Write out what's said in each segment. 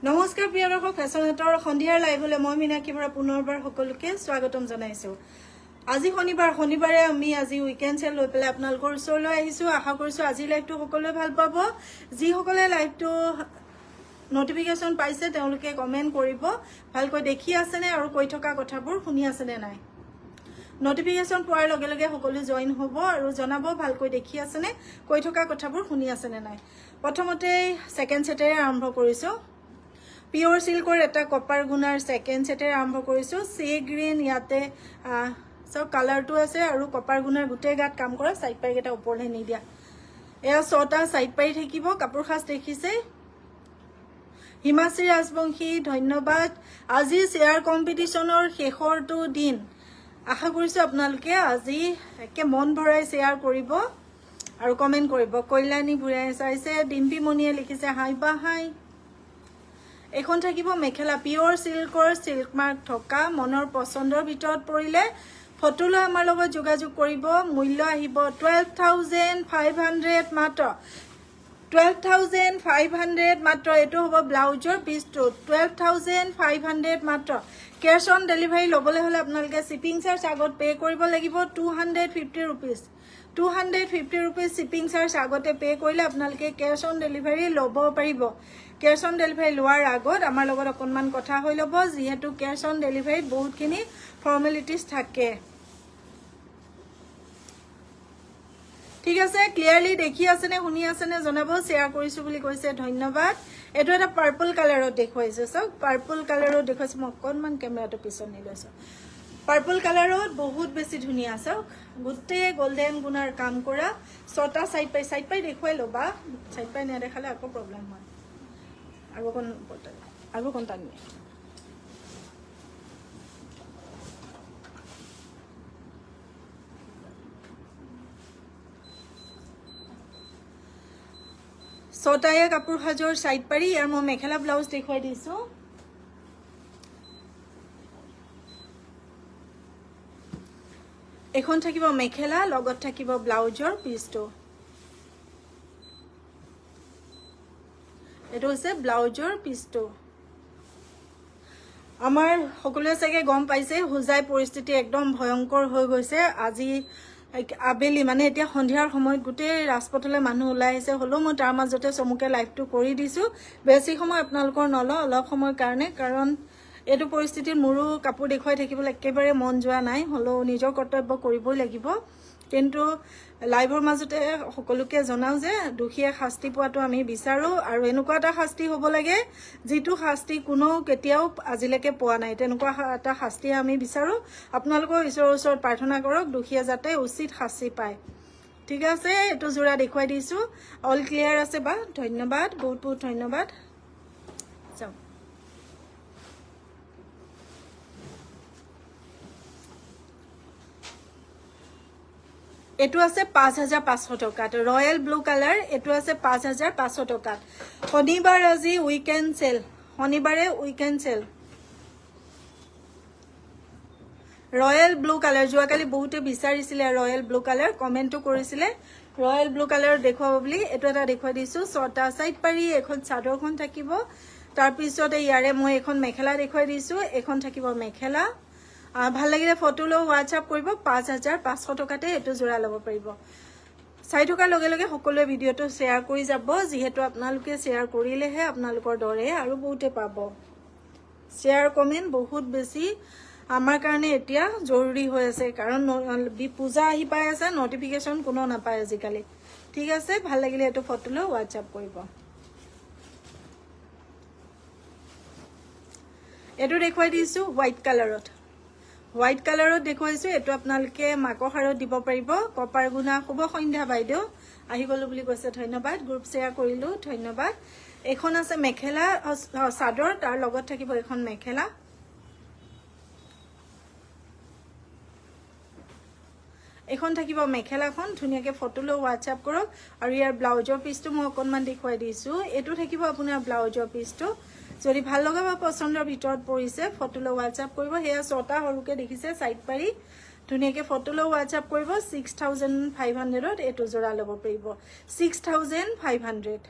নমস্কাৰ প্ৰিয় দৰ্শক, ফেশ্বন হাটৰ সন্ধিয়াৰ লাইভলৈ মই মীনাক্ষী বৰা পুনৰবাৰ সকলোকে স্বাগতম জনাইছো। আজি শনিবাৰে আমি আজি উইকেণ্ড চেল লৈ পেলাই আপোনালোকৰ ওচৰলৈ আহিছো। আশা কৰিছো আজি লাইভটো সকলোৱে ভাল পাব। যিসকলে লাইভটো নটিফিকেশ্যন পাইছে তেওঁলোকে কমেণ্ট কৰিব, ভালকৈ দেখি আছেনে আৰু কৈ থকা কথাবোৰ শুনি আছেনে নাই। নটিফিকেশ্যন পোৱাৰ লগে লগে সকলো জইন হ'ব আৰু জনাব ভালকৈ দেখি আছেনে, কৈ থকা কথাবোৰ শুনি আছেনে নাই। প্ৰথমতে ছেকেণ্ড ছেটেৰে আৰম্ভ কৰিছো। পিওৰ সিল্কৰ এটা কপাৰ গুণাৰ ছেকেণ্ড ছেটেৰে আৰম্ভ কৰিছো। সি গ্ৰীণ ইয়াতে সব কালাৰটো আছে আৰু কপাৰ গুণাৰ গোটেই গাত কাম কৰা সাইড পাইকেইটা ওপৰলৈ নিদিয়া। এয়া 6টা সাইড পাই থাকিব। কাপোৰ খাজ দেখিছে। হিমাশ্ৰী ৰাজবংশী ধন্যবাদ। আজি শ্বেয়াৰ কম্পিটিশ্যনৰ শেষৰটো দিন। আশা কৰিছো আপোনালোকে আজি একে মন ভৰাই শ্বেয়াৰ কৰিব আৰু কমেণ্ট কৰিব। কল্যাণী ভূঞাই চাইছে, ডিম্পী মণিয়ে লিখিছে হাই বা হাই। এখন থাকিব মেখেলা পিওৰ সিল্কৰ সিল্ক মাৰ্ক থকা মনৰ পছন্দৰ ভিতৰত পৰিলে ফটো লৈ আমাৰ লগত যোগাযোগ কৰিব। মূল্য আহিব 12,500 মাত্ৰ। 12,500 মাত্ৰ। এইটো হ'ব ব্লাউজৰ পিচটো 12,500 মাত্ৰ। কেছ অন ডেলিভাৰী ল'বলৈ হ'লে আপোনালোকে শ্বিপিং চাৰ্জ আগত পে' কৰিব লাগিব 250 ৰুপিজ। 250 ৰুপিজ শ্বিপিং চাৰ্জ আগতে পে' কৰিলে আপোনালোকে কেছ অন ডেলিভাৰী ল'ব পাৰিব। কেছ অন ডেলিভাৰী লোৱাৰ আগত আমাৰ লগত অকণমান কথা হৈ ল'ব, যিহেতু কেছ অন ডেলিভাৰীত বহুতখিনি ফৰ্মেলিটিজ থাকে। ঠিক আছে, ক্লিয়াৰলি দেখি আছেনে শুনি আছেনে জনাব। শ্বেয়াৰ কৰিছো বুলি কৈছে, ধন্যবাদ। এইটো এটা পাৰ্পল কালাৰত দেখুৱাইছে। চাওক পাৰ্পল কালাৰত দেখুৱাইছে। মই অকণমান কেমেৰাটো পিছত নি লৈছো। পাৰ্পল কালাৰত বহুত বেছি ধুনীয়া। চাওক গোটেই গল্ডেন গুণাৰ কাম কৰা 6টা সাইড পাই দেখুৱাই ল'বা। সাইড পাই নেদেখালে আকৌ প্ৰব্লেম হয়। আৰু কোন টানি ছটায়ে কাপোৰ সাজৰ সাইড পাৰি। ইয়াৰ মই মেখেলা ব্লাউজ দেখুৱাই দিছো। এখন থাকিব মেখেলা, লগত থাকিব ব্লাউজৰ পিচটো। এইটো হৈছে ব্লাউজৰ পিচটো। আমাৰ সকলোৱে চাগে গম পাইছে হুজাই পৰিস্থিতি একদম ভয়ংকৰ হৈ গৈছে। আজি আবেলি মানে এতিয়া সন্ধিয়াৰ সময়ত গোটেই ৰাজপথলৈ মানুহ ওলাই আহিছে। হ'লেও মই তাৰ মাজতে চমুকে লাইভটো কৰি দিছো। বেছি সময় আপোনালোকৰ নলওঁ, অলপ সময়ৰ কাৰণে, কাৰণ এইটো পৰিস্থিতিত মোৰো কাপোৰ দেখুৱাই থাকিবলৈ একেবাৰে মন যোৱা নাই। হ'লেও নিজৰ কৰ্তব্য কৰিবই লাগিব। কিন্তু লাইভৰ মাজতে সকলোকে জনাও যে দোষীয়ে শাস্তি পোৱাটো আমি বিচাৰো আৰু এনেকুৱা এটা শাস্তি হ'ব লাগে যিটো শাস্তি কোনো কেতিয়াও আজিলৈকে পোৱা নাই। তেনেকুৱা এটা শাস্তি আমি বিচাৰো। আপোনালোকৰ ঈশ্বৰৰ ওচৰত প্ৰাৰ্থনা কৰক দোষীয়ে যাতে উচিত শাস্তি পায়। ঠিক আছে, এইটো জোৰা দেখুৱাই দিছো। অল ক্লিয়াৰ আছে বা? ধন্যবাদ, বহুত বহুত ধন্যবাদ। যাওক এইটো আছে 5,500 টকাত। Royal blue colour. এইটো আছে 5,500 টকাত। শনিবাৰ আজি উইকেণ্ড চেল। শনিবাৰে weekend sale. Royal blue colour. যোৱাকালি বহুতে বিচাৰিছিলে ৰয়েল ব্লু কালাৰ, কমেণ্টটো কৰিছিলে ৰয়েল ব্লু কালাৰ দেখুৱাব বুলি। এইটো এটা দেখুৱাই দিছো। 6টা সাইড পাৰি। এখন চাদৰখন থাকিব। তাৰপিছতে ইয়াৰে মই এখন মেখেলা দেখুৱাই দিছো। এখন থাকিব মেখেলা। ভাল লাগিলে ফটো লৈ হোৱাটছআপ কৰিব। 5,500 টকাতে এইটো জোৰা ল'ব পাৰিব। চাই থকাৰ লগে লগে সকলোৱে ভিডিঅ'টো শ্বেয়াৰ কৰি যাব, যিহেতু আপোনালোকে শ্বেয়াৰ কৰিলেহে আপোনালোকৰ দৰে আৰু বহুতে পাব। শ্বেয়াৰ কমেণ্ট বহুত বেছি আমাৰ কাৰণে এতিয়া জৰুৰী হৈ আছে, কাৰণ পূজা আহি পাই আছে, নটিফিকেশ্যন কোনো নাপায় আজিকালি। ঠিক আছে, ভাল লাগিলে এইটো ফটো লৈ হোৱাটছআপ কৰিব। এইটো দেখুৱাই দিছো হোৱাইট কালাৰত। হোৱাইট কালাৰত দেখুৱাইছো। এইটো আপোনালোকে মাকৰ হাৰত দিব পাৰিব। কপাৰ গুণা। শুভ সন্ধ্যা বাইদেউ, আহি গলো বুলি কৈছে, ধন্যবাদ। গ্ৰুপ শ্বেয়াৰ কৰিলো, ধন্যবাদ। এখন আছে মেখেলা চাদৰ, তাৰ লগত থাকিব এখন মেখেলা। এখন থাকিব মেখেলাখন। ধুনীয়াকৈ ফটো লৈ হোৱাটছআপ কৰক। আৰু ইয়াৰ ব্লাউজৰ পিচটো মই অকণমান দেখুৱাই দিছো। এইটো থাকিব আপোনাৰ ব্লাউজৰ পিচটো। যদি ভাল লগা বা পচন্দৰ ভিতৰত পৰিছে ফটো লৈ হোৱাটছআপ কৰিব। সেয়া 6টা সৰুকৈ দেখিছে সাইড পাৰি। ধুনীয়াকৈ ফটো লৈ হোৱাটছআপ কৰিব। 6,500ত এইটো জোৰা ল'ব পাৰিব। 6,500।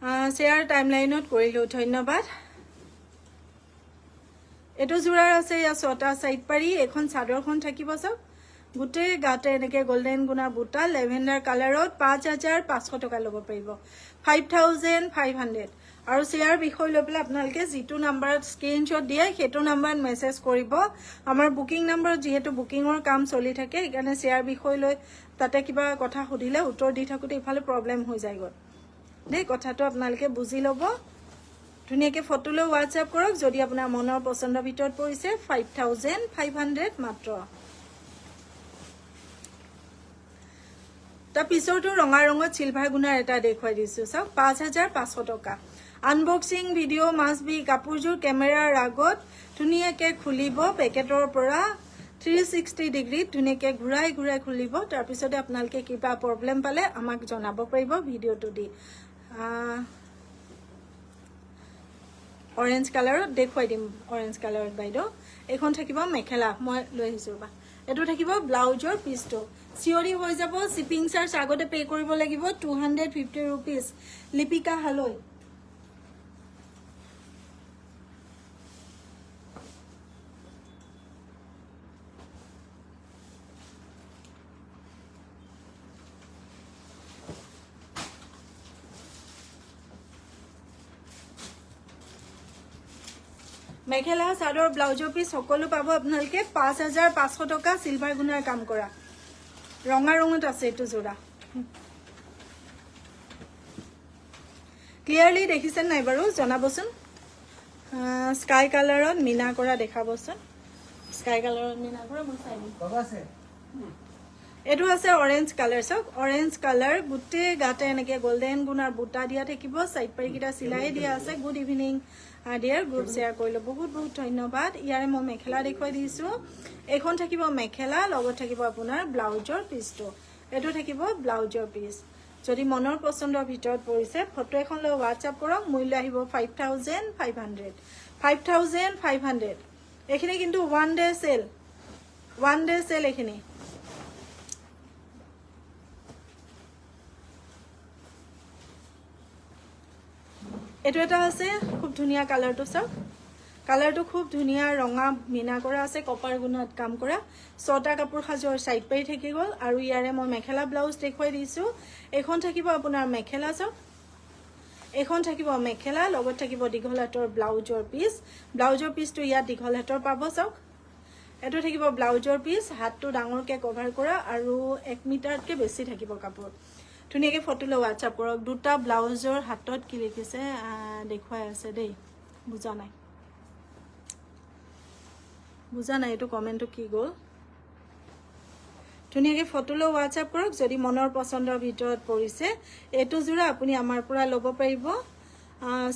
শ্বেয়াৰ টাইমলাইনত কৰিলোঁ ধন্যবাদ এইটো জোৰাৰ আছে ইয়া 6টা সাইড পাৰি এখন চাদৰখন থাকিব চাওক গোটেই গাতে এনেকে গোল্ডেন গুণা বুটা লেভেণ্ডাৰ কালাৰত 5500 টকা ল'ব পাৰিব 5500 আৰু শ্বেয়াৰ বিষয় লৈ পেলাই আপোনালোকে যিটো নাম্বাৰত স্ক্ৰীনশ্বট দিয়ে সেইটো নাম্বাৰত মেছেজ কৰিব আমাৰ বুকিং নাম্বাৰত যিহেতু বুকিঙৰ কাম চলি থাকে সেইকাৰণে শ্বেয়াৰ বিষয় লৈ তাতে কিবা কথা সুধিলে উত্তৰ দি থাকোঁতে ইফালে প্ৰব্লেম হৈ যায়গৈ দেই কথাটো আপোনালোকে বুজি ল'ব ধুনীয়াকৈ ফটো লৈ হোৱাটছআপ কৰক যদি আপোনাৰ মনৰ পচন্দৰ ভিতৰত পৰিছে 5500 মাত্ৰ তাৰ পিছৰটো ৰঙা ৰঙত চিলভাৰ গুণাৰ এটা দেখুৱাই দিছোঁ চাওক 5500 টকা আনবক্সিং ভিডিঅ' মাষ্ট বি কাপোৰযোৰ কেমেৰাৰ আগত ধুনীয়াকৈ খুলিব পেকেটৰ পৰা 360 ডিগ্ৰীত ধুনীয়াকৈ ঘূৰাই ঘূৰাই খুলিব তাৰপিছতে আপোনালোকে কিবা প্ৰব্লেম পালে আমাক জনাব পাৰিব ভিডিঅ'টো দি অৰেঞ্জ কালাৰত দেখুৱাই দিম অৰেঞ্জ কালাৰত বাইদেউ এইখন থাকিব মেখেলা মই লৈ আহিছোঁ ৰ'বা এইটো থাকিব ব্লাউজৰ পিচটো চিঞৰি হৈ যাব শ্বিপিং চাৰ্জ আগতে পে' কৰিব লাগিব 250 ৰুপিজ লিপিকা হালৈ মেখেলা চাদৰ ব্লাউজৰ পিচ সকলো পাব আপোনালোকে 5500 টকা সিলভাৰ গুণাৰ কাম কৰা ৰঙা ৰঙত আছে এইটো জোৰা ক্লিয়াৰলি দেখিছেন নাই বাৰু জনাবচোন স্কাই কালাৰত মিনা কৰা দেখাবচোন স্কাই কালাৰত মিনা কৰা মই চাই দিম এইটো আছে অৰেঞ্জ কালাৰ চাওক অৰেঞ্জ কালাৰ গোটেই গাতে এনেকে গোল্ডেন গুণাৰ বুটা দিয়া থাকিব সাইড পাৰিকেইটা চিলাই দিয়া আছে good evening dear group share কৰিলোঁ বহুত বহুত ধন্যবাদ ইয়াৰে মই মেখেলা দেখুৱাই দিছোঁ এইখন থাকিব মেখেলা লগত থাকিব আপোনাৰ ব্লাউজৰ পিচটো এইটো থাকিব ব্লাউজৰ পিচ যদি মনৰ পচন্দৰ ভিতৰত পৰিছে ফটো এখন লৈ হোৱাটছআপ কৰক মূল্য আহিব 5500 এইখিনি কিন্তু ওৱান ডে চেল এইখিনি এইটো এটা আছে খুব ধুনীয়া কালাৰটো চাওক কালাৰটো খুব ধুনীয়া ৰঙা মিনা কৰা আছে কপাৰ গুণত কাম কৰা 6টা কাপোৰ সাজৰ সাইড পাৰি থাকি গ'ল আৰু ইয়াৰে মই মেখেলা ব্লাউজ দেখুৱাই দিছোঁ এইখন থাকিব আপোনাৰ মেখেলা চাওক এইখন থাকিব মেখেলা লগত থাকিব দীঘল হাতৰ ব্লাউজৰ পিচটো ইয়াত দীঘল হাতৰ পাব চাওক এইটো থাকিব ব্লাউজৰ পিচ হাতটো ডাঙৰকৈ কভাৰ কৰা আৰু 1 মিটাৰতকৈ বেছি থাকিব কাপোৰ ধুনীয়াকৈ ফটো লৈ হোৱাটছআপ কৰক দুটা ব্লাউজৰ হাতত কি লিখিছে দেখুৱাই আছে দেই বুজা নাই এইটো কমেণ্টটো কি গ'ল ধুনীয়াকৈ ফটো লৈ হোৱাটছআপ কৰক যদি মনৰ পচন্দৰ ভিতৰত পৰিছে এইটো জোৰা আপুনি আমাৰ পৰা ল'ব পাৰিব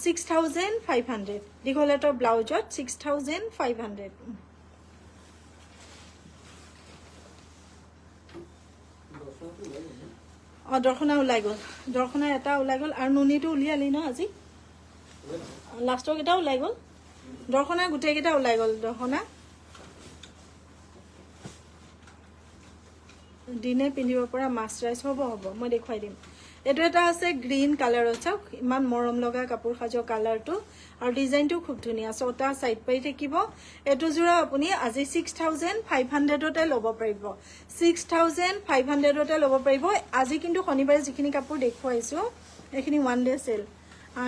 6500 দীঘল হাতৰ ব্লাউজত 6500 দৰ্শনা ওলাই গ'ল দৰ্শনা এটা ওলাই গ'ল আৰু নুনিটো উলিয়ালি ন আজি লাষ্টৰ কেইটা ওলাই গ'ল দৰ্শনা গোটেইকেইটা ওলাই গ'ল দৰ্শনা দিনে পিন্ধিব পৰা মাষ্টাৰাইজ হ'ব মই দেখুৱাই দিম এইটো এটা আছে গ্ৰীণ কালাৰত চাওক ইমান মৰম লগা কাপোৰ সাজৰ কালাৰটো আৰু ডিজাইনটো খুব ধুনীয়া 6টা সাইড পাৰি থাকিব এইটো জোৰা আপুনি আজি 6500তে ল'ব পাৰিব 6500তে ল'ব পাৰিব আজি কিন্তু শনিবাৰে যিখিনি কাপোৰ দেখুৱাইছোঁ এইখিনি ওৱান ডে চেল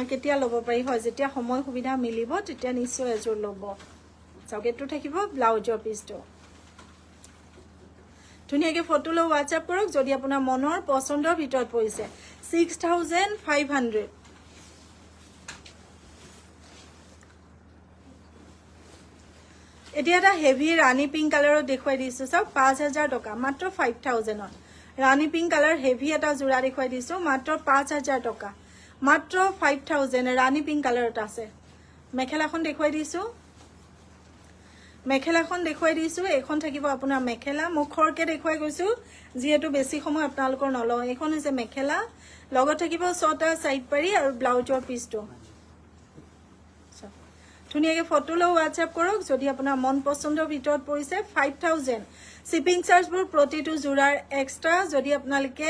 কেতিয়া ল'ব পাৰি হয় যেতিয়া সময় সুবিধা মিলিব তেতিয়া নিশ্চয় এযোৰ ল'ব চাওক এইটো থাকিব ব্লাউজৰ পিচটো ধুনীয়াকৈ ফটো লৈ হোৱাটছআপ কৰক যদি আপোনাৰ মনৰ পচন্দৰ ভিতৰত পৰিছে 6500 এতিয়া এটা হেভি ৰাণী পিংক কালাৰত দেখুৱাই দিছোঁ চাওক 5000 টকা মাত্ৰ 5000ত ৰাণী পিংক কালাৰ হেভি এটা জোৰা দেখুৱাই দিছোঁ মাত্ৰ 5000 টকা মাত্ৰ 5000 ৰাণী পিংক কালাৰত আছে মেখেলাখন দেখুৱাই দিছোঁ এইখন থাকিব আপোনাৰ মেখেলা মুখৰকে দেখুৱাই গৈছোঁ যিহেতু বেছি সময় আপোনালোকৰ নলওঁ এইখন হৈছে মেখেলা লগত থাকিব 6টা সাইড পাৰি আৰু ব্লাউজৰ পিচটো ধুনীয়াকৈ ফটো লৈ হোৱাটছএপ কৰক যদি আপোনাৰ মন পচন্দৰ ভিতৰত পৰিছে 5000 শিপিং চাৰ্জবোৰ প্ৰতিটো যোৰাৰ এক্সট্ৰা যদি আপোনালোকে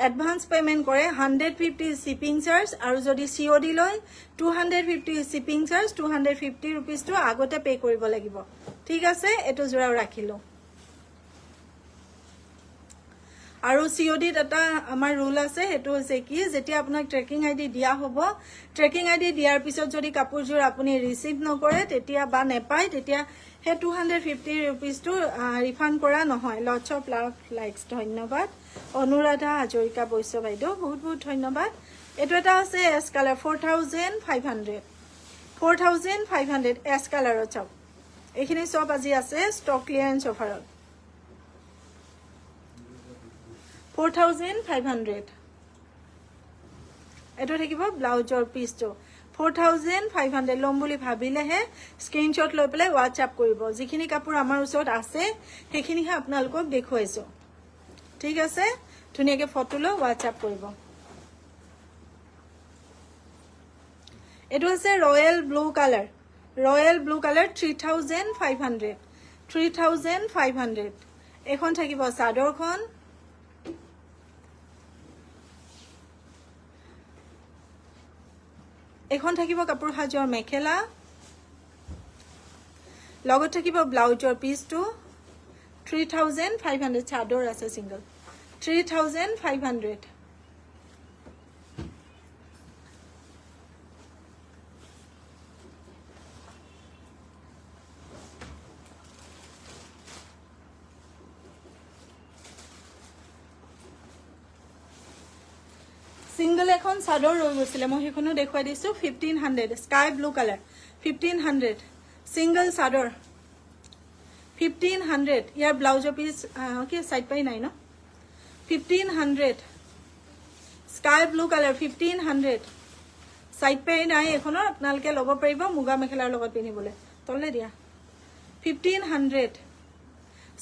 এডভান্স পেমেন্ট কৰে 150 শিপিং চাৰ্জ আৰু যদি COD লয় 250 শিপিং চাৰ্জ 250 रुपीसটো আগতে পে কৰিব লাগিব ঠিক আছে এটো যোৰাও ৰাখিলো আৰু COD এটা আমাৰ ৰুল আছে হেতু হৈছে কি যেতিয়া আপোনাক ট্ৰেকিং আইডি দিয়া হ'ব ট্ৰেকিং আইডি দিয়াৰ পিছত যদি কাপোৰজোৰ আপুনি ৰিসিভ নকৰে তেতিয়া বা নেপায় তেতিয়া হে 250 रुपीसটো ৰিফান্ড কৰা নহয় লটস অফ লাভ লাইকস ধন্যবাদ অনুৰাধা হাজৰিকা বৈশ্য বাইদেউ বহুত বহুত ধন্যবাদ এটো এটা আছে এস কালাৰ 4500 এস কালাৰত চাওক এইখিনি সব আজি আছে ষ্টক ক্লিয়াৰেন্স অফাৰত 4500 এটো থাকিব ব্লাউজৰ পিসটো 4500 লম বুলি ভাবিলেহে স্ক্ৰিনশ্বট লৈ পেলাই WhatsApp কৰিব যিখিনি কাপোৰ আমাৰ ওচৰত আছে সেইখিনিহে আপোনালোকক দেখুৱাইছো ঠিক আছে ধুনীয়াকৈ ফটো লৈ WhatsApp কৰিব এটো আছে ৰয়েল ব্লু কালাৰ 3500 এখন থাকিব চাদৰখন এখন থাকিব কাপোৰ হাজৰ মেখেলা লগত থাকিব ব্লাউজৰ পিসটো 3500 চাদৰ আছে সিঙ্গল 3500 সিঙ্গল এখন চাদৰ ৰৈ গৈছিল মই হেখনো দেখুৱাই দিছো 1500 স্কাই ব্লু কালাৰ 1500 সিঙ্গল চাদৰ 1500 ইয়াৰ ব্লাউজৰ পিস কি সাইড পাই নাই ন 1500 স্কাই ব্লু কালাৰ 1500 সাইড পাই নাই এখনৰ আপোনালোকে লব পাৰিব মুগা মেখেলাৰ লগত পিনিবলে তলে দিয়া 1500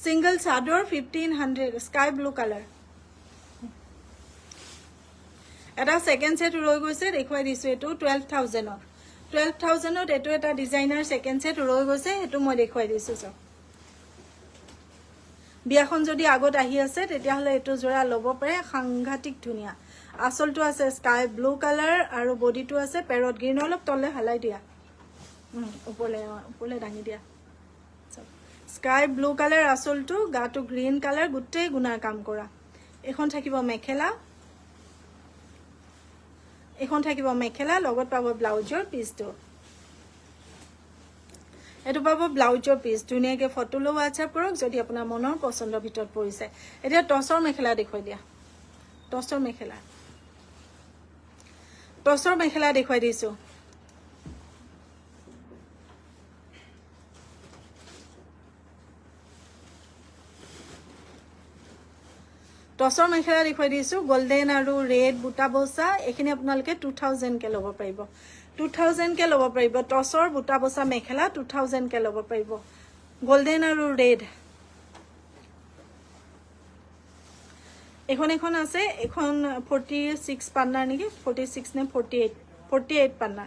সিঙ্গল চাদৰ 1500 স্কাই ব্লু কালাৰ এটা সেকেন্ড সেট ৰৈ গৈছে দেখুৱাই দিছো এটো 12000 এটো এটা ডিজাইনাৰ সেকেন্ড সেট ৰৈ গৈছে এটো মই দেখুৱাই দিছো সব বিয়াখন যদি আগত আহি আছে তেতিয়া হলে এটো জোৰা লব পাৰে সাংঘাতিক ধুনিয়া আসলটো আছে স্কাই ব্লু কালাৰ আৰু বডিটো আছে পেৰট গ্ৰীন অলপ তলে হালাই দিয়া উপলে দাঙি দিয়া স্কাই ব্লু কালাৰ আসলটো গাটো গ্ৰীন কালাৰ গুটেই গুণাৰ কাম কৰা এখন থাকিব মেখেলা এখন থাকিব মেখেলা লগত পাব ব্লাউজৰ পিসটো এটো পাব ব্লাউজৰ পিস ধুনীয়াকৈ ফটো লৈ WhatsApp কৰক যদি আপোনাৰ মনৰ পছন্দৰ ভিতৰত পৰিছে এতিয়া টছৰ মেখেলা দেখুৱাই দিয়া টছৰ মেখেলা দেখুৱাই দিছো টছৰ মেখেলা দেখুৱাই দিছো গোল্ডেন আৰু ৰেড বুটা বসা এখিনি আপোনালোকে 2000 কে লব পাৰিব 2000 কে লব পাৰিব টছৰ বুটা বসা মেখেলা 2000 কে লব পাৰিব গোল্ডেন আৰু ৰেড এখন আছে এখন 46 পান্না নেকি 46 নে 48 পান্না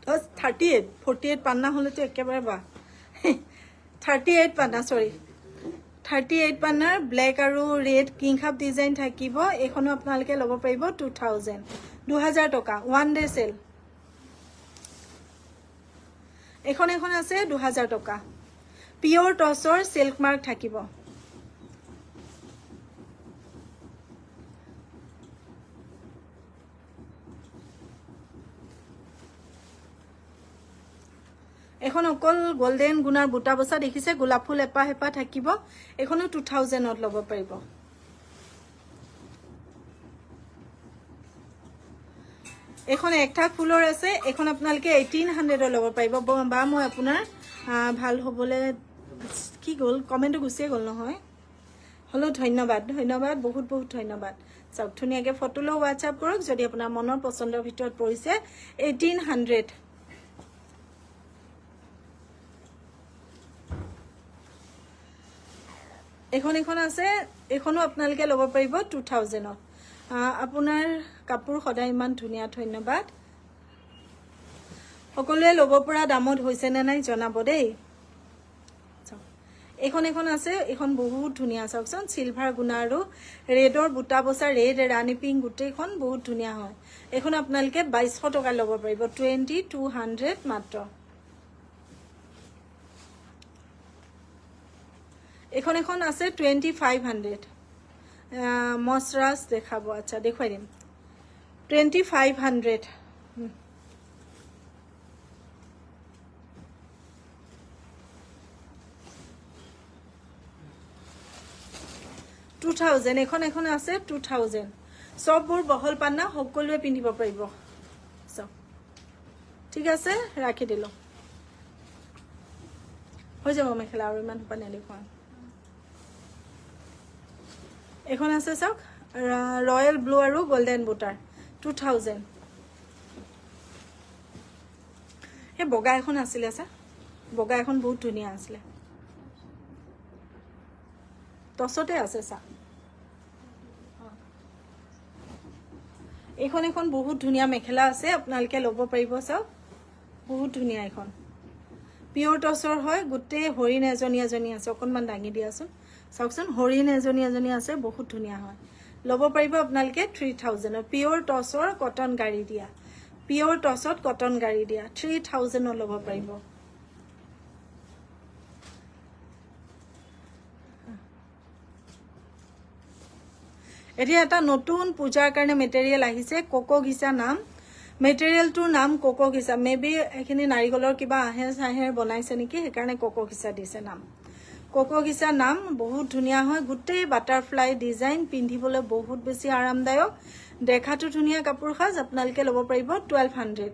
48 পান্না হলেতো একেবাৰে বা 38 পান্না সৰি 38 পান্নাৰ ব্ল্যাক আৰু ৰেড কিং খাপ ডিজাইন থাকিব এখনো আপোনালোকে লব পাৰিব 2000 টকা ওয়ান ডে সেল এখন আছে 2000 টকা পিওৰ টছৰ সিল্ক মাৰ্ক থাকিব এখন অকল গোল্ডেন গুণাৰ বুটা বসা দেখিছে গোলাপ ফুল এপা হেপা থাকিব এখনো 2000 ত লব পাৰিব এখন একঠাক ফুলৰ আছে এখন আপোনালোকে 1800 ত লব পাৰিব বা মই আপোনাৰ ভাল হ'বলে কি গল কমেন্ট গুছিয়ে গল নহয় হলো ধন্যবাদ বহুত ধন্যবাদ সব ধুনীয়াকৈ ফটো লৈ WhatsApp কৰক যদি আপোনাৰ মনৰ পছন্দৰ ভিতৰত পৰিছে 1800 এখন আছে এখনো আপোনালোকে লব পাৰিব 2000 ত আপোনাৰ কাপোৰ সদায় ইমান ধুনীয়া ধন্যবাদ সকলোৱে ল'ব পৰা দামত হৈছে নে নাই জনাব দেই এখন আছে এখন বহুত ধুনীয়া চাওকচোন সিলভাৰ গুণা আৰু ৰেডৰ বুটা বসা ৰেড ৰাণী পিংক গোটেইখন বহুত ধুনীয়া হয় এখন আপোনালোকে 2200 টকা ল'ব পাৰিব 2200 মাত্ৰ এখন আছে 2500 মসৰাজ দেখাব আচ্ছা দেখুৱাই দিম 2500 2000 এখন আছে 2000 সববোৰ বহল পান্না সকলোৱে পিন্ধিব পাৰিব সব ঠিক আছে ৰাখি দিলো হৈ যাব মেখেলা আৰু ইমান পানে দেখুৱা এখন আছে চাওক ৰয়েল ব্লু আৰু গোল্ডেন বুটাৰ 2000 হে বগা এখন আছিল আছে বগা এখন বহুত ধুনীয়া আছিল তসতে আছে সা এখন বহুত ধুনীয়া মেখেলা আছে আপোনালোকে ল'ব পাৰিব সব বহুত ধুনীয়া এখন পিওৰ টসৰ হয় গুটে হৰিণ এজনী আছে অকনমান দাঙি দিয়াছোন চাওকচোন হৰিণ এজনী আছে বহুত ধুনীয়া হয় ল'ব পাৰিব আপোনালোকে 3000 পিওৰ টসৰ কটন গাড়ী দিয়া পিওৰ টসত কটন গাড়ী দিয়া 3000 ল'ব পাৰিব এতিয়া এটা নতুন পূজাৰ কাৰণে মেটেৰিয়েল আহিছে কোকো ঘিসা নাম মেটেৰিয়েলটোৰ নাম কোকো ঘিসা মেবি এখিনি নাৰিকলৰ কিবা আহে চাহে বনাইছে নেকি সেইকাৰণে কোকো ঘিসা দিছে নাম কোকো ঘিসা নাম বহুত ধুনীয়া হয় গুটেই বাটাৰফ্লাই ডিজাইন পিন্ধিবলৈ বহুত বেছি আৰামদায়ক দেখাটো ধুনীয়া কাপোৰ খাজ আপোনালোকে ল'ব পাৰিব 1200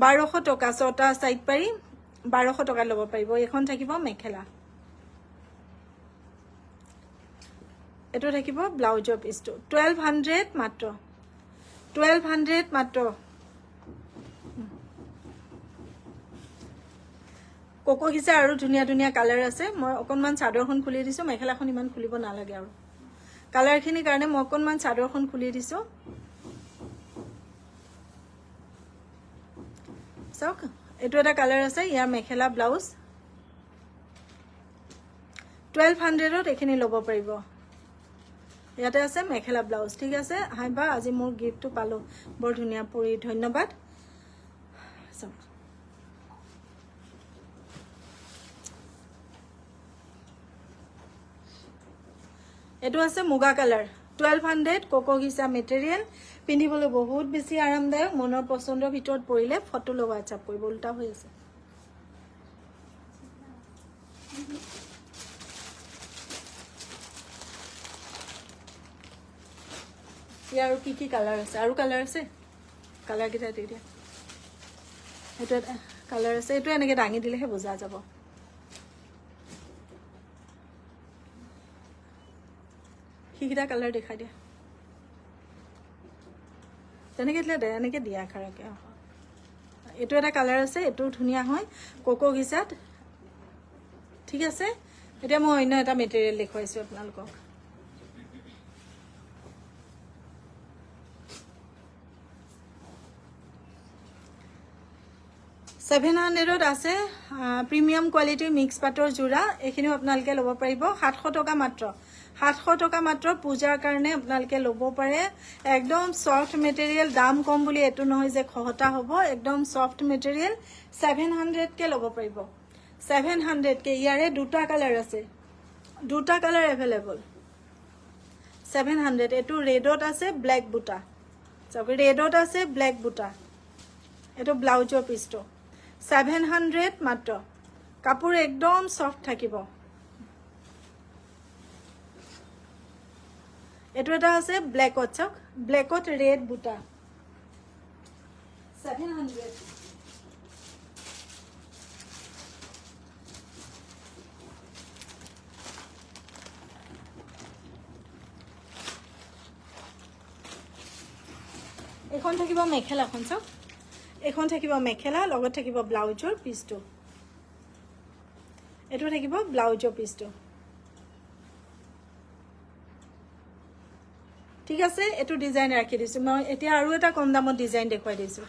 1200 টকা ছটা সাইড পাৰি 1200 টকা ল'ব পাৰিব এখন থাকিব মেখেলা এটো থাকিব ব্লাউজৰ পিছটো 1200 মাত্ৰ 1200 মাত্ৰ কোকো ঘিসা আৰু ধুনীয়া কালাৰ আছে মই অকনমান চাদৰখন খুলি দিছো মেখেলাখন ইমান খুলিব নালাগে আৰু কালাৰখিনি কাৰণে মই অকনমান চাদৰখন খুলি দিছো চাওক এটো এটা কালাৰ আছে ইয়াৰ মেখেলা ব্লাউজ 1200 ত এখিনি ল'ব পাৰিব ইয়াতে আছে মেখেলা ব্লাউজ ঠিক আছে হাইবা আজি মোৰ গিফটটো পালো বৰ ধুনীয়া পৰি ধন্যবাদ এটো আছে মুগা কালাৰ 1200 কোকো ঘিসা মেটেৰিয়েল পিন্ধিবলৈ বহুত বেছি আৰামদায়ক মনৰ পছন্দৰ ভিতৰত পৰিলে ফটো লব WhatsApp কৰিব উল্টা হৈ আছে ইয়াৰ কি কালাৰ আছে আৰু কালাৰ আছে কালাৰ কিটা দি দিয়া এটো কালাৰ আছে এটো এনেকে দাঙি দিলেহে বুজা যাব কিটা কালাৰ দেখাই দিয়া তেনেকে দিলে এনেকে দিয়া খাৰাকে এটো এটা কালাৰ আছে এটো ধুনীয়া হয় কোকো ঘিসাত ঠিক আছে এতিয়া মই অন্য এটা মেটেৰিয়েল দেখুৱাইছো আপোনালোকক 700 আছে প্ৰিমিয়াম কোৱালিটিৰ মিক্স পাটৰ জোৰা এখিনিও আপোনালোকে ল'ব পাৰিব 700 টকা মাত্ৰ 700 টকা মাত্ৰ পূজাৰ কাৰণে আপোনালোকে ল'ব পাৰে একদম সফট মেটেৰিয়েল দাম কম বুলি এটো নহয় যে খহটা হ'ব একদম সফট মেটেৰিয়েল 700 কে ল'ব পাৰিব 700 কে ইয়াৰে দুটা কালাৰ আছে দুটা কালাৰ अवेलेबल 700 এটো ৰেডত আছে ব্ল্যাক বুটা চাওক ৰেডত আছে ব্ল্যাক বুটা এটো ব্লাউজৰ পিছটো 700 মাত্ৰ কাপোৰ একদম সফট থাকিব এটো এটা আছে ব্ল্যাকত চাওক ব্ল্যাকত ৰেড বুটা 700 এখন থাকিব মেখেলাখন চাওক এখন থাকিব মেখেলা লগত থাকিব ব্লাউজৰ পিছটো এটো থাকিব ব্লাউজৰ পিছটো ঠিক আছে এটো ডিজাইন ৰাখি দিছো মই এতিয়া আৰু এটা কম দামত ডিজাইন দেখুৱাই দিছো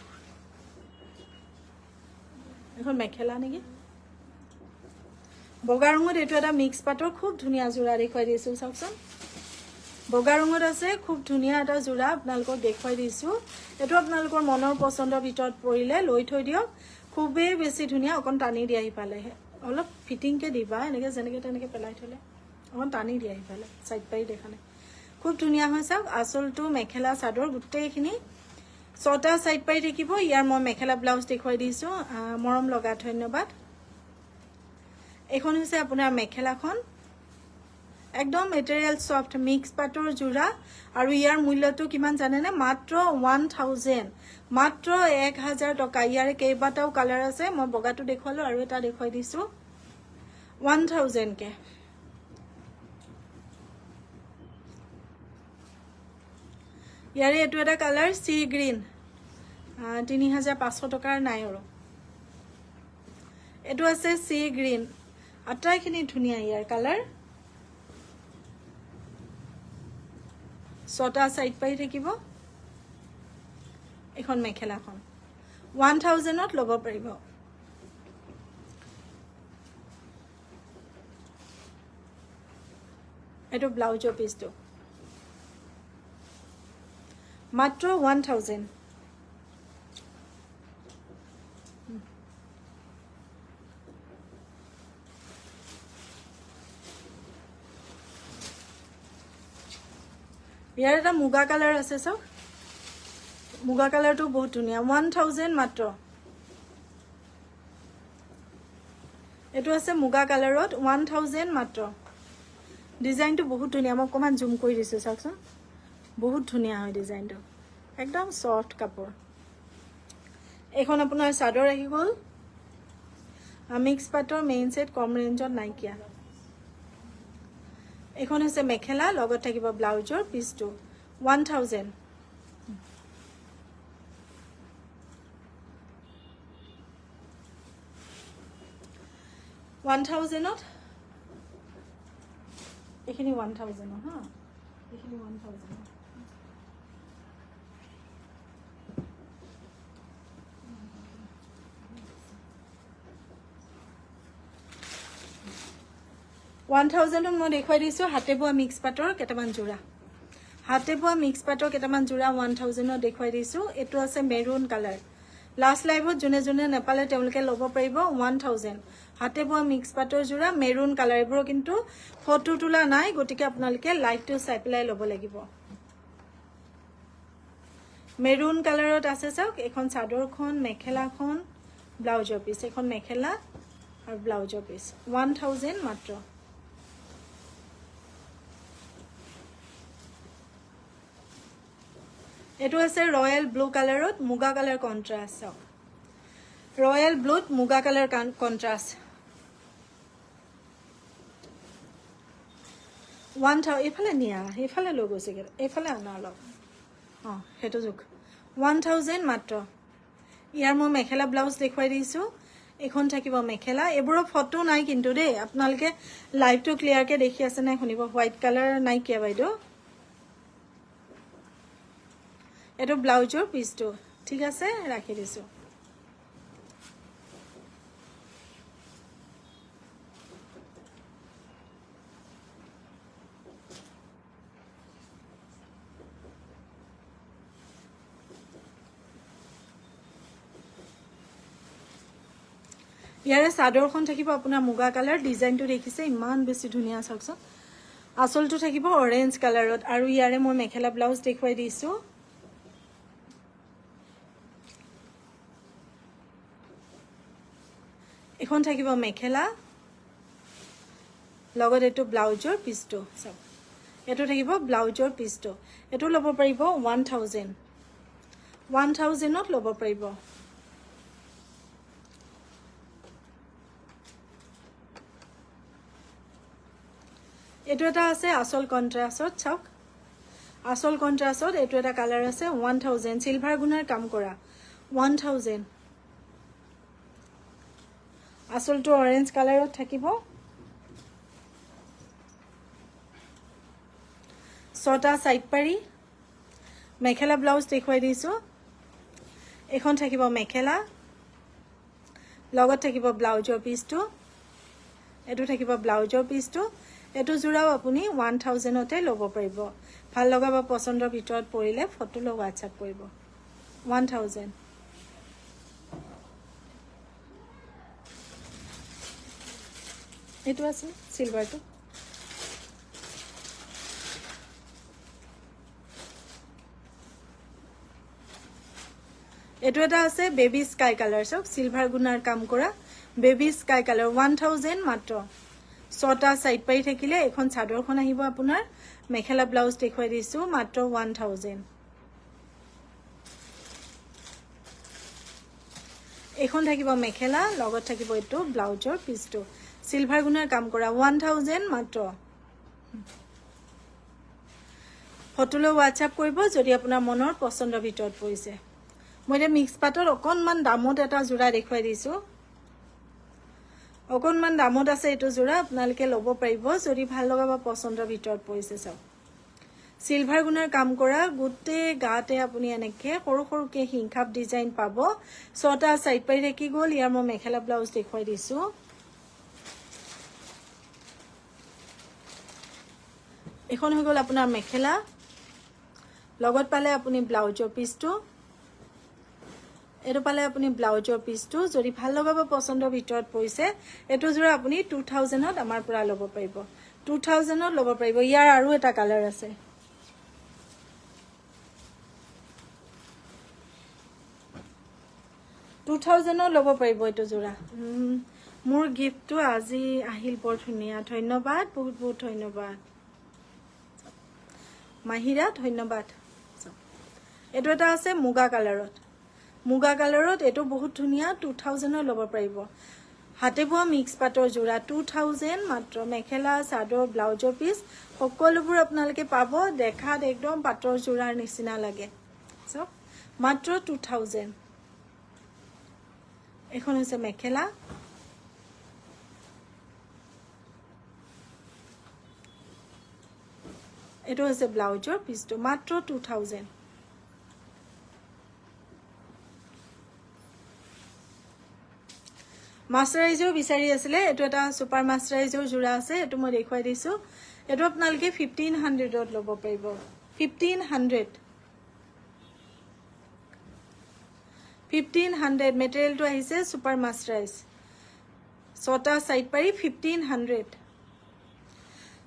এখন মেখেলা নেকি বগা ৰঙত এটো এটা মিক্স পাটৰ খুব ধুনিয়া জোৰা দেখুৱাই দিছো চাওকচোন বগা ৰঙত আছে খুব ধুনিয়া এটা জোৰা আপোনালোকক দেখুৱাই দিছো এটো আপোনালোকৰ মনৰ পছন্দৰ ভিতৰত পৰিলে লৈ থৈ দিয়ক খুবেই বেছি ধুনিয়া অকন টানি দি আহি পালে অলপ ফিটিং কে দিবা এনেকে জেনেকে তেনেকে পেলাই থলে অকন টানি দি আহি পালে সাইড পাই দেখালে খুব ধুনিয়া হৈছে আসলটো মেখেলা চাদৰ গুটেইখিনি ছটা সাইড পাই থাকিব ইয়াৰ মই মেখেলা ব্লাউজ দেখুৱাই দিছো মৰম লগা ধন্যবাদ এখন হৈছে আপোনাৰ মেখেলাখন একদম মেটেৰিয়েল সফট মিক্স পাটৰ জোৰা আৰু ইয়াৰ মূল্যটো কিমান জানে নে মাত্ৰ 1000 মাত্ৰ 1000 টকা ইয়াৰে কেইবাটাও কালাৰ আছে মই বগাটো দেখুৱালো আৰু এটা দেখুৱাই দিছো 1000 কে ইয়াৰে এটো এটা কালাৰ সি গ্ৰীন 3500 টকাৰ নাই আৰু এটো আছে সি গ্ৰীন আটাইখিনি ধুনিয়া ইয়াৰ কালাৰ ছটা সাইড পাই থাকিব এখন মেখেলাখন 1000 ত ল'ব পাৰিব এটো ব্লাউজৰ পিছটো মাত্ৰ 1000 ইয়াৰ এটা মুগা কালাৰ আছে সব মুগা কালাৰটো বহুত ধুনিয়া 1000 মাত্ৰ এটো আছে মুগা কালাৰত 1000 মাত্ৰ ডিজাইনটো বহুত ধুনিয়া মই কমান জুম কৰি দিছো চাওকচোন বহুত ধুনিয়া হয় ডিজাইনটো একদম সফট কাপোৰ এখন আপোনাৰ চাদৰ আহি গল মিক্স পাটৰ মেইন সেট কম ৰেঞ্জত নাইকিয়া এখন আছে মেখেলা লগত থাকিব ব্লাউজৰ পিছটো 1000 1000 ত এখিনি 1000 হা এখিনি 1000 1000 মই দেখুৱাই দিছো হাতে বোৱা মিক্স পাটৰ কেটামান জোৰা হাতে বোৱা মিক্স পাটৰ কেটামান জোৰা 1000 দেখুৱাই দিছো এটো আছে মেৰুন কালাৰ লাষ্ট লাইভত জুনে জুনে নেপালে তেওঁলোকে ল'ব পাৰিব 1000 হাতে বোৱা মিক্স পাটৰ জোৰা মেৰুন কালাৰ এবোৰ কিন্তু ফটো তোলা নাই গটিকে আপোনালোকে লাইভটো চাই পেলাই ল'ব লাগিব মেৰুন কালাৰত আছে চাওক এখন চাদৰখন মেখেলাখন ব্লাউজৰ পিছ এখন মেখেলা আৰু ব্লাউজৰ পিছ 1000 মাত্ৰ এটো আছে ৰয়েল ব্লু কালাৰত মুগা কালাৰ কন্ট্ৰাস্ট ৰয়েল ব্লুত মুগা কালাৰ কন্ট্ৰাস্ট 1000 এফালে নিয়া এফালে লৈ গৈছে এফালে আনা অলপ হেটো জুক 1000 মাত্ৰ ইয়াৰ মই মেখেলা ব্লাউজ দেখুৱাই দিছো এখন থাকিব মেখেলা এবোৰৰ ফটো নাই কিন্তু দেই আপোনালোকে লাইভটো ক্লিয়াৰ কে দেখি আছে নাই শুনিব হোৱাইট কালাৰ নাই কিয়া বাইদেউ এটো ব্লাউজৰ পিছটো ঠিক আছে ৰাখি দিছো ইয়াৰে চাদৰখন থাকিব আপোনাৰ মুগা কালাৰ ডিজাইনটো দেখিছে ইমান বেছি ধুনিয়া চাওকচোন আসলটো থাকিব অৰেঞ্জ কালাৰত আৰু ইয়াৰে মই মেখেলা ব্লাউজ দেখুৱাই দিছো এখন থাকিব মেখেলা লগত এটো ব্লাউজৰ পিছটো সব এটো থাকিব ব্লাউজৰ পিছটো এটো ল'ব পাৰিব 1000 ত ল'ব পাৰিব এটো এটা আছে আসল কন্ট্ৰাস্টত চাওক আসল কন্ট্ৰাস্টত এটো এটা কালাৰ আছে 1000 সিলভাৰ গুণৰ কাম কৰা 1000 আসলটো অৰেঞ্জ কালাৰত থাকিব ছটা সাইড পাৰি মেখেলা ব্লাউজ দেখুৱাই দিছো এখন থাকিব মেখেলা লগত থাকিব ব্লাউজৰ পিচটো এটো থাকিব ব্লাউজৰ পিচটো এটো জোৰাও আপুনি 1000তে ল'ব পাৰিব ভাল লগা বা পছন্দৰ ভিতৰত পৰিলে ফটো লৈ WhatsApp কৰিব 1000 এটো আছে সিলভাৰটো এটো এটা আছে বেবি স্কাই কালার সব সিলভার গুনার কাম করা বেবি স্কাই কালার 1000 মাত্র ছটা সাইড পাই থাকিলে এখন চাদৰখন আহিব আপোনাৰ মেখেলা ব্লাউজ দেখুৱাই দিছো মাত্ৰ 1000 এখন থাকিব মেখেলা লগত থাকিব এটো ব্লাউজৰ পিচটো সিলভাৰ গুনাৰ কাম কৰা 1000 মাত্ৰ ফটোলৈ WhatsApp কৰিব যদি আপোনাৰ মনৰ পছন্দৰ ভিতৰত পৰিছে মই এটা মিক্স পাটৰ অকনমান দামত এটা জোৰা দেখুৱাই দিছো অকনমান দামত আছে এটো জোৰা আপোনালোকে ল'ব পাৰিব যদি ভাল লগা বা পছন্দৰ ভিতৰত পৰিছে চাও সিলভাৰ গুনাৰ কাম কৰা গুটে গাতে আপুনি এনেকে সৰু সৰুকে হিংখাপ ডিজাইন পাব ছটা সাইড পাই থাকি গল ইয়াৰ মই মেখেলা ব্লাউজ দেখুৱাই দিছো এখন হৈ গল আপোনাৰ মেখেলা লগত পালে আপুনি ব্লাউজৰ পিচটো এটো পালে আপুনি ব্লাউজৰ পিচটো যদি ভাল লগা বা পছন্দৰ ভিতৰত পৰিছে এটো জোৰা আপুনি 2000ত আমাৰ পৰা ল'ব পাৰিব 2000ত ল'ব পাৰিব ইয়াৰ আৰু এটা কালাৰ আছে 2000ত ল'ব পাৰিব এটো জোৰা মোৰ গিফটটো আজি আহিল বৰ ধুনীয়া ধন্যবাদ বহুত বহুত ধন্যবাদ মাহিৰা ধন্যবাদ এটো এটা আছে মুগা কালাৰত এটো বহুত ধুনীয়া 2000ত ল'ব পাৰিব হাতে বোৱা মিক্স পাটৰ জোৰা 2000 মাত্ৰ মেখেলা চাদৰ ব্লাউজৰ পিস সকলোবোৰ আপোনালোকে পাব দেখাত একদম পাটৰ জোৰাৰ নিচিনা লাগে সব মাত্ৰ 2000 এখন হৈছে মেখেলা এটো হৈছে ব্লাউজৰ পিসটো মাত্ৰ 2000 মাস্টাৰাইজৰ বিচাৰি আছিল এটো এটা সুপাৰ মাস্টাৰাইজৰ জোৰা আছে এটো মই দেখুৱাই দিছো এটো আপোনালোকে 1500ত ল'ব পাৰিব 1500 মেটেৰিয়েলটো আহিছে সুপাৰ মাস্টাৰাইজ ছটা সাইড পাৰি 1500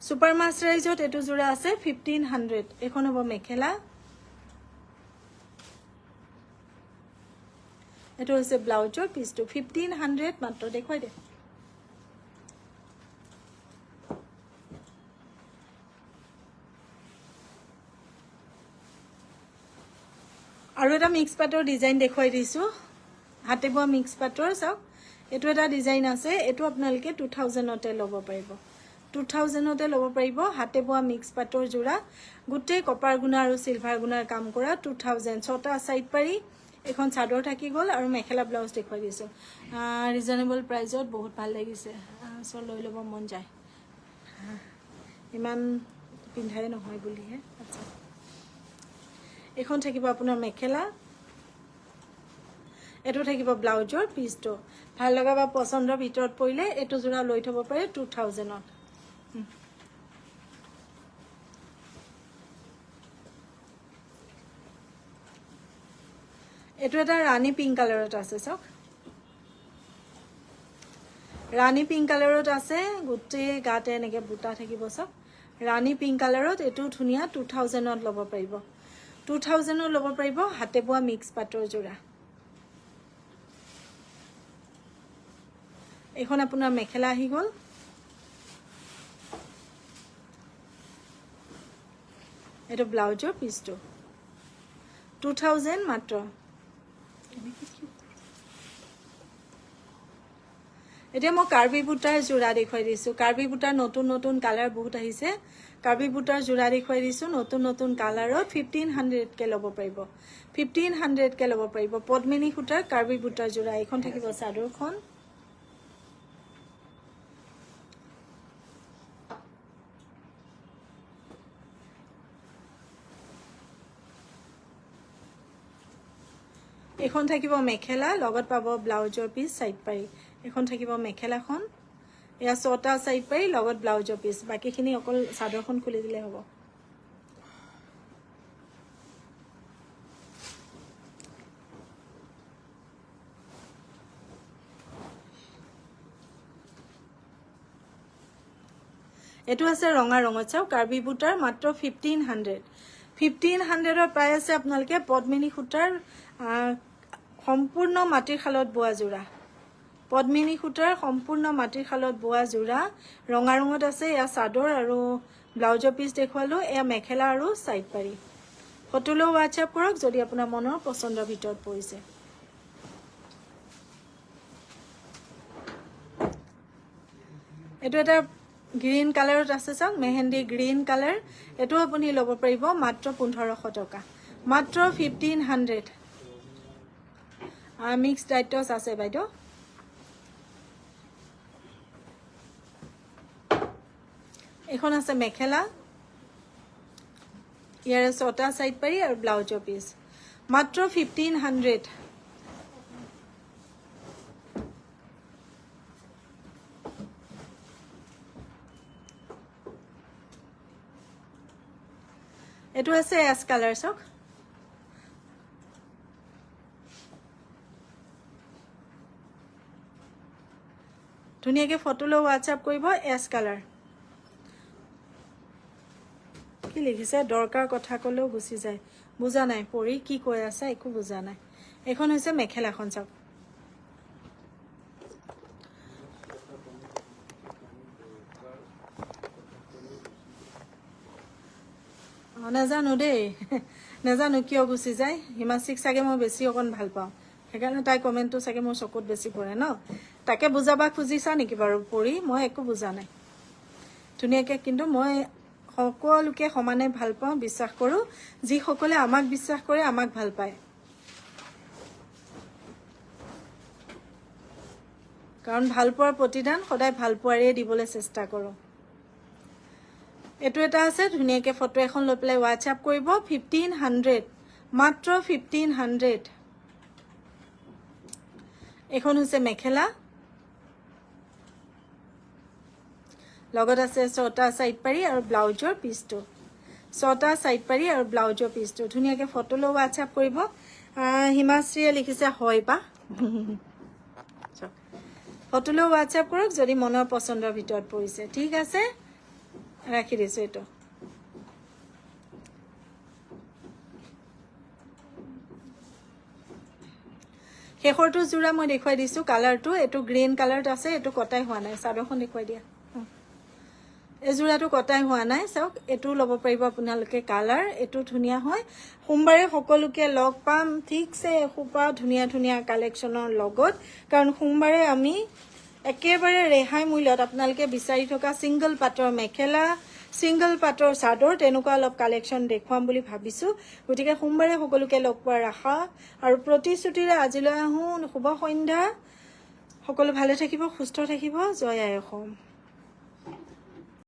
সুপাৰ মাস্টাৰাইজত এটো জোৰা আছে 1500 এখন হ'ব মেখেলা এটো হৈছে ব্লাউজৰ পিচটো 1500 মাত্ৰ দেখুৱাই দে আৰু এটা মিক্স পাটৰ ডিজাইন দেখুৱাই দিছো হাতে বোৱা মিক্স পাটৰ চাও এটো এটা ডিজাইন আছে এটো আপোনালোকে 2000তে ল'ব পাৰিব 2000তে ল'ব পাৰিব হাতে বোৱা মিক্স পাটৰ জোৰা গুটে কপাৰ গুনা আৰু সিলভাৰ গুনাৰ কাম কৰা 2000 ছটা সাইড পাৰি এখন চাদৰ থাকি গল আৰু মেখেলা ব্লাউজ দেখুৱাই দিছো ৰিজনেবল প্ৰাইজত বহুত ভাল লাগিছে সো লৈ ল'ব মন যায় ইমান পিন্ধাই নহয় বুলিহে আচ্ছা এখন থাকিব আপোনাৰ মেখেলা এটো থাকিব ব্লাউজৰ পিচটো ভাল লগা বা পছন্দৰ ভিতৰত পৰিলে এটো জোৰা লৈ থব পাৰে 2000ত এটো এটা ৰাণী পিংক কালাৰত আছে সব ৰাণী পিংক কালাৰত আছে গুটে গাতে এনেকে বুটা থাকিব সব ৰাণী পিংক কালাৰত এটো ধুনিয়া 2000ত ল'ব পাৰিব 2000ত ল'ব পাৰিব হাতে বোৱা মিক্স পাটৰ জোৰা এখন আপোনাৰ মেখেলা আহি গল এটো ব্লাউজৰ পিচটো 2000 মাত্ৰ এতিয়া মই কাৰ্বি বুটাৰ জোৰা দেখুৱাই দিছো কাৰ্বি বুটাৰ নতুন নতুন কালাৰ বহুত আহিছে কাৰ্বি বুটাৰ জোৰা দেখুৱাই দিছো নতুন নতুন কালাৰত 1500 কে ল'ব পাৰিব 1500 কে ল'ব পাৰিব পদ্মিনী সূতাৰ কাৰ্বি বুটাৰ জোৰা এখন থাকিব চাদৰখন এইখন থাকিব মেখেলা লগত পাব ব্লাউজৰ পিচ সাইড পাৰি এইখন থাকিব মেখেলাখন এয়া 6টা সাইড পাৰি লগত ব্লাউজৰ পিচ বাকিখিনি অকল চাদৰখন খুলি দিলে হ'ব এটো আছে ৰঙা ৰঙত চাও কাৰ্বি বুটাৰ মাত্ৰ 1500 প্ৰায় আছে আপোনালোকে পদ্মিনী সূতাৰ সম্পূৰ্ণ মাটিৰ খালত বোৱা জোৰা পদ্মিনী সূতাৰ সম্পূৰ্ণ মাটিৰ খালত বোৱা জোৰা ৰঙা ৰঙত আছে এয়া চাদৰ আৰু ব্লাউজৰ পিচ দেখুৱালো এয়া মেখেলা আৰু সাইড পাৰি ফটোলৈ হোৱাটছআপ কৰক যদি আপোনাৰ মনৰ পছন্দৰ ভিতৰত পৰিছে এটো এটা গ্ৰীন কালাৰত আছে চাওক মেহেন্দি গ্ৰীন কালাৰ এটো আপুনি ল'ব পাৰিব মাত্ৰ 1500 টকা মাত্ৰ 1500 মিক্স ডাইটছ আছে বাইদেউ এখন আছে মেখেলা ইয়াৰ 6টা সাইড পাৰি আৰু ব্লাউজৰ পিচ মাত্ৰ 1500 এটো আছে এস কালাৰ চক ধুনিয়াকে ফটো লো হোৱাটছআপ কৰিব এস কালাৰ কি লিখিছে দৰকাৰ কথা কলেও গুছি যায় বুজা নাই পৰি কি কৈ আছে একো বুজা নাই এখন হৈছে মেখেলাখন চক নাজানো দেই নাজানো কিয় গুছি যায় হিমাচিক চাগে মই বেছি অকন ভাল পাওঁ সেইকাৰণে তাই কমেন্টটো চাগে মোৰ চকুত বেছি পৰে ন তাকে বুজাবা খুজিছা নেকি বাৰু পৰি মই একো বুজা নাই ধুনিয়াকে কিন্তু মই সকলোকে সমানে ভাল পাওঁ বিশ্বাস কৰো যি সকলে আমাক বিশ্বাস কৰে আমাক ভাল পায় কাৰণ ভাল পোৱাৰ প্ৰতিদান সদায় ভাল পোৱাৰে দিবলৈ চেষ্টা কৰো এটো এটা আছে ধুনিয়াকে ফটো এখন লৈ পেলাই হোৱাটছআপ কৰিব 1500 মাত্ৰ 1500 এখন হৈছে মেখেলা লগত আছে 6টা সাইড পাৰি আৰু ব্লাউজৰ পিচটো 6টা সাইড পাৰি আৰু ব্লাউজৰ পিচটো ধুনিয়াকে ফটো লৈ হোৱাটছআপ কৰিব হিমাশ্ৰীয়ে লিখিছে হয় পা ফটো লৈ হোৱাটছআপ কৰক যদি মনৰ পছন্দৰ ভিতৰত পৰিছে ঠিক আছে ৰাখি দিছো এটো শেষৰটো জোৰা মই দেখুৱাই দিছো কালাৰটো এটো গ্ৰীন কালাৰত আছে এটো কটাই হোৱা নাই চাদৰখন দেখুৱাই দিয়া এই জোৰাটো কটাই হোৱা নাই চাওক এটো ল'ব পাৰিব আপোনালোকে কালাৰ এটো ধুনিয়া হয় সোমবাৰে সকলোকে লগ পাম ঠিকছে খুপা ধুনিয়া ধুনিয়া কালেকচনৰ লগত কাৰণ সোমবাৰে আমি একেবাৰে ৰেহাই মূল্যত আপোনালোকে বিচাৰি থকা সিঙ্গল পাটৰ মেখেলা সিঙ্গল পাটৰ চাদৰ তেনেকুৱা অলপ কালেকচন দেখুৱাম বুলি ভাবিছো গতিকে সোমবাৰে সকলোকে লগ পোৱাৰ আশা আৰু প্ৰতিশ্ৰুতিৰে আজিলৈ আহো শুভ সন্ধ্যা সকলো ভালে থাকিব সুস্থ থাকিব জয় আই অসম